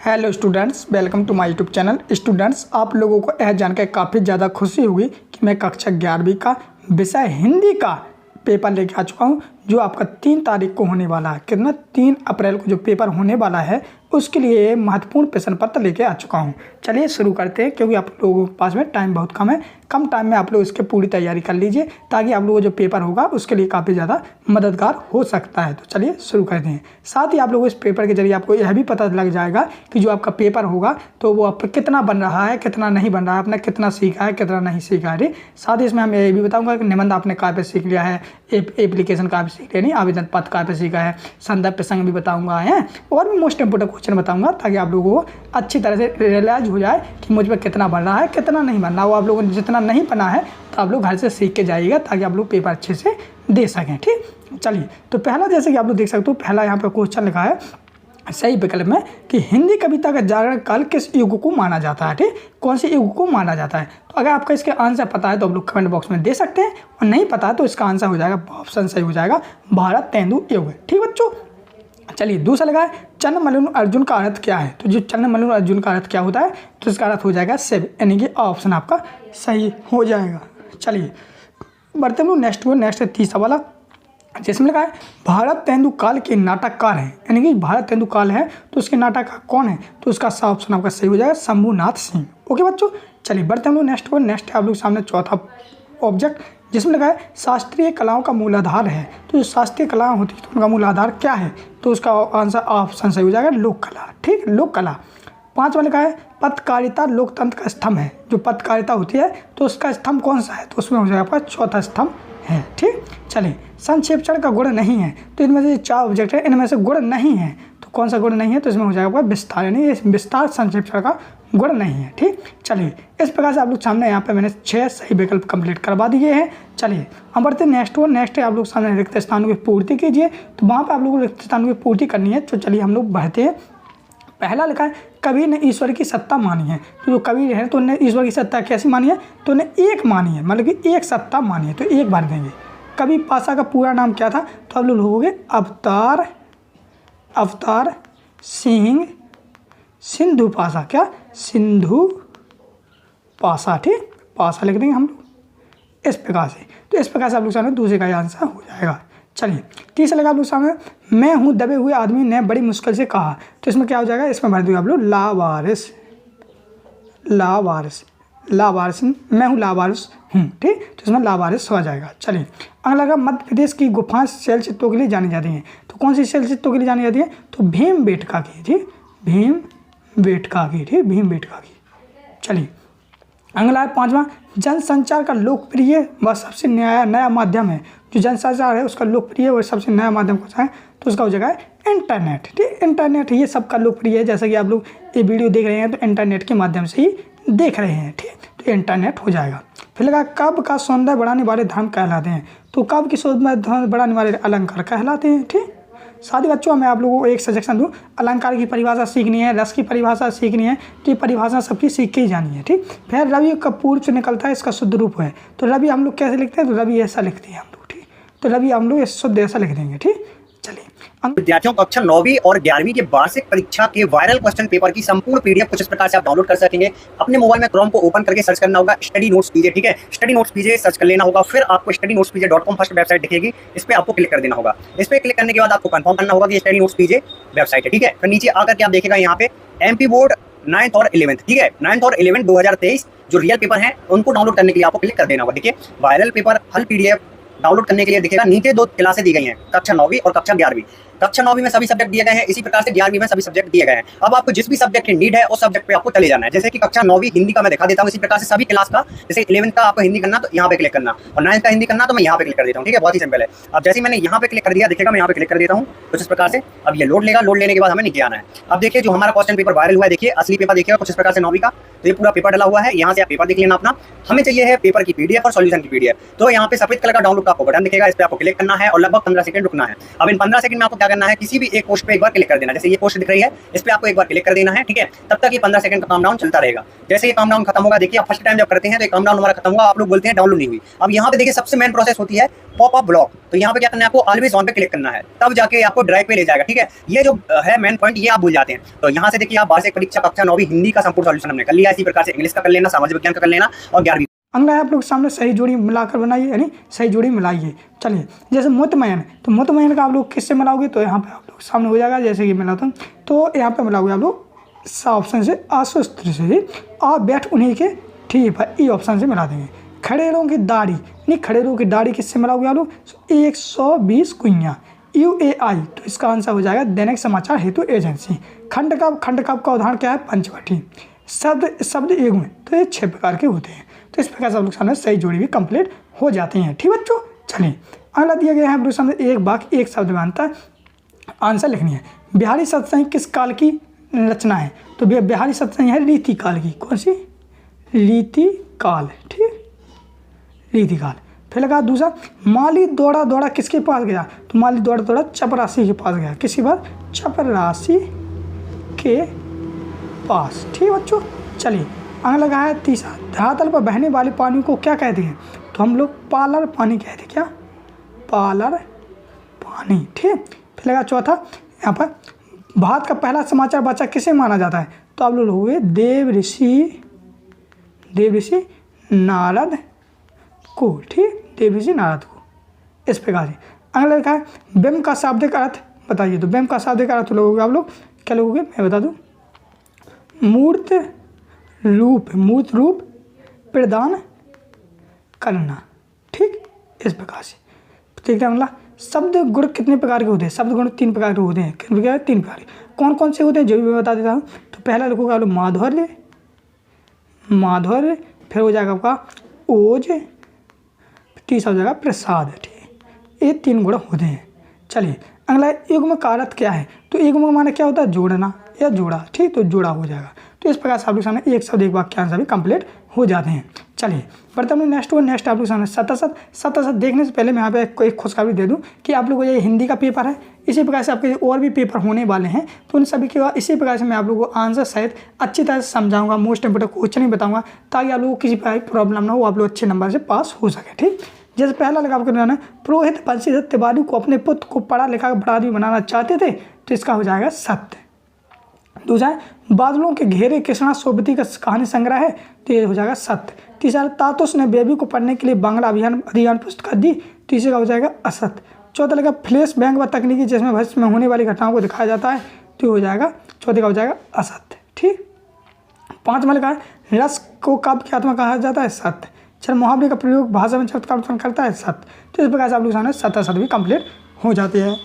Hello students, welcome to my YouTube channel. Students, आप लोगों को यह जानकर काफ़ी ज़्यादा खुशी होगी कि मैं कक्षा 11वीं का विषय हिंदी का पेपर लेके आ चुका हूँ, जो आपका 3 तारीख को होने वाला है। कितना 3 अप्रैल को जो पेपर होने वाला है उसके लिए महत्वपूर्ण प्रश्न पत्र लेके आ चुका हूँ। चलिए शुरू करते हैं, क्योंकि आप लोगों के पास में टाइम बहुत कम है। कम टाइम में आप लोग इसकी पूरी तैयारी कर लीजिए, ताकि आप लोगों को जो पेपर होगा उसके लिए काफ़ी ज़्यादा मददगार हो सकता है। तो चलिए शुरू करते हैं। साथ ही आप लोगों इस पेपर के जरिए आपको यह भी पता लग जाएगा कि जो आपका पेपर होगा तो वो आप कितना बन रहा है, कितना नहीं बन रहा है, आपने कितना सीखा है, कितना नहीं सीखा है। साथ ही इसमें मैं ये भी बताऊँगा कि निबंध आपने कहाँ पे सीख लिया है, एप्लीकेशन कहाँ पे सीख लिया, नहीं आवेदन पत्र कहाँ पे सीखा है, संदर्भ प्रसंग भी बताऊँगा है, और भी मोस्ट इंपोर्टेंट क्वेश्चन बताऊँगा, ताकि आप लोगों को अच्छी तरह से रियलाइज हो जाए कि मुझ पर कितना बन रहा है, कितना नहीं बन रहा। वो आप लोगों ने जितना नहीं बना है तो आप लोग घर से सीख के जाइएगा, ताकि आप लोग पेपर अच्छे से दे सकें। ठीक, चलिए तो पहला, जैसे कि आप लोग देख सकते हो, पहला यहाँ पर क्वेश्चन लिखा है सही विकल्प में कि हिंदी कविता का जागरण काल किस युग को माना जाता है। ठीक, कौन से युग को माना जाता है। तो अगर आपका इसके आंसर पता है तो आप लोग कमेंट बॉक्स में दे सकते हैं, और नहीं पता है तो इसका आंसर हो जाएगा, ऑप्शन सही हो जाएगा, भारत तेंदु युग। ठीक बच्चों, चलिए दूसरा लगा है चंद्र मल्लिन अर्जुन का अर्थ क्या है। तो जो चंद्र मल्लिन अर्जुन का अर्थ क्या होता है, तो इसका अर्थ हो जाएगा शिव, यानी कि ऑप्शन आपका सही हो जाएगा। चलिए बढ़ते हम नेक्स्ट तीसरा वाला, जिसमें लगा है भारत तेंदु काल के नाटककार हैं, यानी कि भारत तेंदु काल है तो उसके नाटककार कौन है, तो उसका ऑप्शन आपका सही हो जाएगा शंभुनाथ सिंह। ओके बच्चों, चलिए बढ़ते हम लोग नेक्स्ट आप लोग सामने चौथा ऑब्जेक्ट, जिसमें लगा है शास्त्रीय कलाओं का मूलाधार है। तो जो शास्त्रीय कला होती है तो उनका मूलाधार क्या है, तो उसका आंसर ऑप्शन सही हो जाएगा लोक कला। ठीक, लोक कला। 5वां लिखा है पत्रकारिता लोकतंत्र का स्तंभ है। जो पत्रकारिता होती है तो उसका स्तंभ कौन सा है, तो उसमें हो जाएगा आपका चौथा स्तंभ है। ठीक, चलिए संक्षेपण का गुण नहीं है। तो इनमें से 4 ऑब्जेक्ट है, इनमें से गुण नहीं है, तो कौन सा गुण नहीं है, तो इसमें हो जाएगा आपका विस्तार, यानी विस्तार संक्षेपण का गुण नहीं है। ठीक, चलिए इस प्रकार से आप लोग सामने यहाँ पे मैंने 6 सही विकल्प कंप्लीट करवा दिए हैं। चलिए हम बढ़ते नेक्स्ट आप लोग सामने रिक्त स्थानों की पूर्ति कीजिए। तो वहाँ पे आप लोगों को रिक्त स्थानों की पूर्ति करनी है। तो चलिए हम लोग बढ़ते हैं। पहला लिखा है कवि ने ईश्वर की सत्ता मानी है। तो जो कवि है तो उन्हें ईश्वर की सत्ता कैसी मानी है, तो उन्हें एक मानी है, मतलब कि एक सत्ता मानी है, तो एक बार देंगे। कवि पासा का पूरा नाम क्या था, तो आप लोग लिखोगे अवतार सिंह सिंधु पासा। क्या, सिंधु पासा। ठीक, पासा लिख देंगे हम लोग इस प्रकार से। तो इस प्रकार से आप लोग सामने दूसरे का आंसर हो जाएगा। चलिए तीसरा लगा आप लोग सामने मैं हूँ दबे हुए आदमी ने बड़ी मुश्किल से कहा। तो इसमें क्या हो जाएगा, इसमें भर दूँगा आप लोग लावारिस, मैं हूँ लावारिस हूँ। ठीक, तो इसमें लावारिस हो जाएगा। चलिए अगला लगा मध्य प्रदेश की गुफाएं शैल चित्रों के लिए जानी जाती हैं। तो कौन सी शैल चित्रों के लिए जानी जाती है, तो भीमबेटका की। ठीक, भीमबेटका की। चलिए अगला है 5वां जनसंचार का लोकप्रिय व सबसे नया माध्यम है। जो जनसंचार है उसका लोकप्रिय और सबसे नया माध्यम कौन सा है, तो उसका हो जाएगा इंटरनेट। ठीक, इंटरनेट ये सबका लोकप्रिय है। जैसा कि आप लोग ये वीडियो देख रहे हैं तो इंटरनेट के माध्यम से ही देख रहे हैं। ठीक, तो इंटरनेट हो जाएगा। फिर लगा कब का सौंदर्य बढ़ाने वाले धर्म कहलाते हैं। तो कब की सौंदर्य बढ़ाने वाले अलंकार कहलाते हैं। ठीक, साथ ही बच्चों मैं आप लोगों को एक सजेशन दूँ, अलंकार की परिभाषा सीखनी है, रस की परिभाषा सीखनी है, तो ये परिभाषा सबकी सीख के ही जानी है। ठीक, फिर रवि का पूर्व से निकलता है, इसका शुद्ध रूप है। तो रवि हम लोग कैसे लिखते हैं, तो रवि ऐसा लिखते हैं हम लोग। ठीक, तो रवि हम लोग शुद्ध ऐसा लिख देंगे। ठीक, चलिए विद्यार्थियों कक्षा 9वीं और 11वीं के वार्षिक परीक्षा के वायरल क्वेश्चन पेपर की संपूर्ण पीडीएफ कुछ इस प्रकार से आप डाउनलोड कर सकेंगे। अपने मोबाइल में क्रोम को ओपन करके सर्च करना होगा स्टडी नोट्स पीजे। ठीक है, स्टडी नोट्स पीजे सर्च कर लेना होगा। फिर आपको studynotespj.com फर्स्ट वेबसाइट दिखेगी, इस पर आपको क्लिक कर देना होगा। इस पर क्लिक करने के बाद आपको कंफर्म करना होगा कि स्टडी नोट्स पीजे वेबसाइट है। ठीक है, फिर नीचे आकर के आप देखेगा यहाँ पे एमपी बोर्ड 9th और 11th। ठीक है, 9th और 11th 2023 जो रियल पेपर है उनको डाउनलोड करने के लिए आपको क्लिक कर देना होगा। देखिए वायरल पेपर हल पीडीएफ डाउनलोड करने के लिए दिखेगा नीचे 2 क्लासें दी गई हैं, कक्षा 9वीं और कक्षा 11वीं। कक्षा 9वीं में सभी सब्जेक्ट दिए गए हैं, इसी प्रकार से 11वीं में सभी सब्जेक्ट दिए गए हैं। अब आपको जिस भी सब्जेक्ट की नीड है उस सब्जेक्ट पे आपको चले जाना है। जैसे कि कक्षा 9वीं हिंदी का मैं दिखा देता हूँ, इसी प्रकार से सभी क्लास का, जैसे 11th का आपको हिंदी करना तो यहाँ पे क्लिक करना, और 9th का हिंदी करना तो मैं यहाँ पे क्लिक कर देता हूँ। ठीक है, बहुत ही सिंपल है। अब जैसे मैंने यहाँ पे क्लिक कर दिया, दिखेगा मैं यहाँ पे क्लिक कर देता हूँ कुछ इस प्रकार से। अब ये लोड लेगा, लोड लेने के बाद हमें नीचे आना है। अब देखिए जो हमारा क्वेश्चन पेपर वायरल हुआ है, देखिए असली पेपर देखिएगा कुछ इस प्रकार से 9वीं का। तो ये पूरा पेपर डला हुआ है, यहाँ से आप पेपर देख लेना अपना। हमें चाहिए है पेपर की पीडीएफ और सॉल्यूशन की पीडीएफ। तो यहाँ पे सफेद कलर का डाउनलोड का आपको बटन दिखेगा, इस पर आपको क्लिक करना है और लगभग 15 सेकंड रुकना है। अब इन 15 सेकंड में आपको क्या करना है, किसी भी एक पोस्ट पे एक बार क्लिक कर देना। जैसे ये पोस्ट दिख रही है, इस पे आपको एक बार क्लिक कर देना है, ठीक है। तब तक ये 15 सेकंड का काम डाउन चलता रहेगा। जैसे ये काम डाउन खत्म होगा, देखिए आप फर्स्ट टाइम जब करते हैं तो ये काम डाउन हमारा खत्म होगा, आप लोग बोलते हैं डाउनलोड नहीं हुई। अब यहाँ पे देखिए सबसे मेन प्रोसेस होती है पॉप अप ब्लॉक। तो यहाँ पे क्या करना है, आपको ऑलवेज ऑन पे क्लिक करना है, तब जाके आपको ड्राइव पे ले जाएगा, ठीक है। ये जो है मेन पॉइंट, ये आप भूल जाते हैं। तो यहाँ से देखिए आप वार्षिक परीक्षा कक्षा 9वीं हिंदी का संपूर्ण सॉल्यूशन हमने कर लिया। इसी प्रकार से इंग्लिश का कर लेना, सामाजिक विज्ञान का कर लेना और 11वीं। अगला है आप लोग के सामने सही जोड़ी मिलाकर बनाइए, यानी सही जोड़ी मिलाइए। चलिए, जैसे मुतमयन, तो मुतमयन का आप लोग किससे मिलाओगे, तो यहाँ पे आप लोग सामने हो जाएगा। जैसे कि मिलाता हूँ तो यहाँ पे मिलाओगे आप लोग ऑप्शन से आशुस्त्र से, आप बैठ उन्हीं के ठीक है ई ऑप्शन से मिला देंगे। खड़ेरों की दाढ़ी, नहीं खड़ेरों की दाढ़ी किससे मिलाओगे आप लोग, 120 कुइयाँ UAI, तो इसका आंसर हो जाएगा दैनिक समाचार हेतु एजेंसी। खंड काव्य का उदाहरण क्या है, पंचवटी। शब्द एक में, तो ये 6 प्रकार के होते हैं। तो इस प्रकार से आप लोग सामने सही जोड़ी भी कंप्लीट हो जाती हैं, ठीक बच्चों। चलिए, अगला दिया गया है आप लोग सामने एक वाक्य एक शब्द में अंतर, आंसर लिखनी है। बिहारी सत्संग किस काल की रचना है, तो बिहारी सत्संग है रीतिकाल की। कौन सी, रीतिकाल, ठीक, रीतिकाल। फिर लगा दूसरा, माली दौड़ा दौड़ा किसके पास गया, तो माली दौड़ा दौड़ा चपरासी के पास गया। किसके पास, चपरासी के पास, ठीक है बच्चों। चलिए, अगला लगा है तीसरा, धरातल पर बहने वाले पानी को क्या कहते हैं, तो हम लोग पालर पानी कहते हैं। क्या, पालर पानी, ठीक। फिर लगा चौथा, यहाँ पर भारत का पहला समाचार वाचक किसे माना जाता है, तो आप लोग हुए देव ऋषि नारद को, ठीक, देव ऋषि नारद को। इस प्रकार से अगला लिखा है व्यम का शाब्दिक अर्थ बताइए, तो व्यम का शाब्दिक अर्थ लोगोगे आप लोग क्या लोगोगे, मैं बता दूँ, मूर्त रूप प्रदान करना, ठीक, इस प्रकार से। ठीक है। अगला, शब्द गुण कितने प्रकार के होते हैं, शब्द गुण 3 प्रकार के होते हैं। कितने प्रकार, 3 प्रकार के। कौन कौन से होते हैं जो भी मैं बता देता हूँ। तो पहला लिखोगे आप लोग माधुर्य, फिर हो जाएगा आपका ओज, तीसरा हो जाएगा प्रसाद, ठीक। ये 3 गुण होते हैं। चलिए, अगला युग्म का अर्थ क्या है, तो युग्म का माने क्या होता है, जोड़ना या जोड़ा, ठीक, तो जोड़ा हो जाएगा। तो इस प्रकार से आप लोग सामने एक शब्द एक वाक्य आंसर भी कंप्लीट हो जाते हैं। चलिए, बढ़ते हैं नेक्स्ट आप लोग सामने सतसत देखने से पहले मैं यहाँ पे कोई खुशखबरी दे दूँ कि आप लोगों को ये हिंदी का पेपर है, इसी प्रकार से आपके और भी पेपर होने वाले हैं। तो उन सभी के बाद इसी प्रकार से मैं आप लोगों को आंसर सहित अच्छी तरह से समझाऊंगा, मोस्ट इंपोर्टेंट क्वेश्चन ही बताऊंगा, ताकि आप लोगों को किसी प्रकार की प्रॉब्लम ना हो, आप लोग अच्छे नंबर से पास हो सके, ठीक। जैसे पहला लगा आपको बनाना, पुरोहित बंशीधर तिवारी को अपने पुत्र को पढ़ा लिखा बड़ा आदमी बनाना चाहते थे, तो इसका हो जाएगा सत्य। दूसरा है बादलों के घेरे कृष्णा सोबती का कहानी संग्रह है, तो ये हो जाएगा सत्य। तीसरा, तातुस ने बेबी को पढ़ने के लिए बांग्ला अधिकार पुस्तक दी, तीसरे का हो जाएगा असत्य। चौथा लगा फ्लैश बैंक व तकनीकी जिसमें भविष्य में होने वाली घटनाओं को दिखाया जाता है, तो हो जाएगा चौथे का हो जाएगा असत्य, ठीक। 5वां लगा रस को काव्य की आत्मा कहा जाता है, सत्य। चल, मुहावरे का प्रयोग भाषा में चमत्कार करता है, सत्य। तो इस प्रकार से आप लोग सामने सत्य भी कंप्लीट हो जाती है।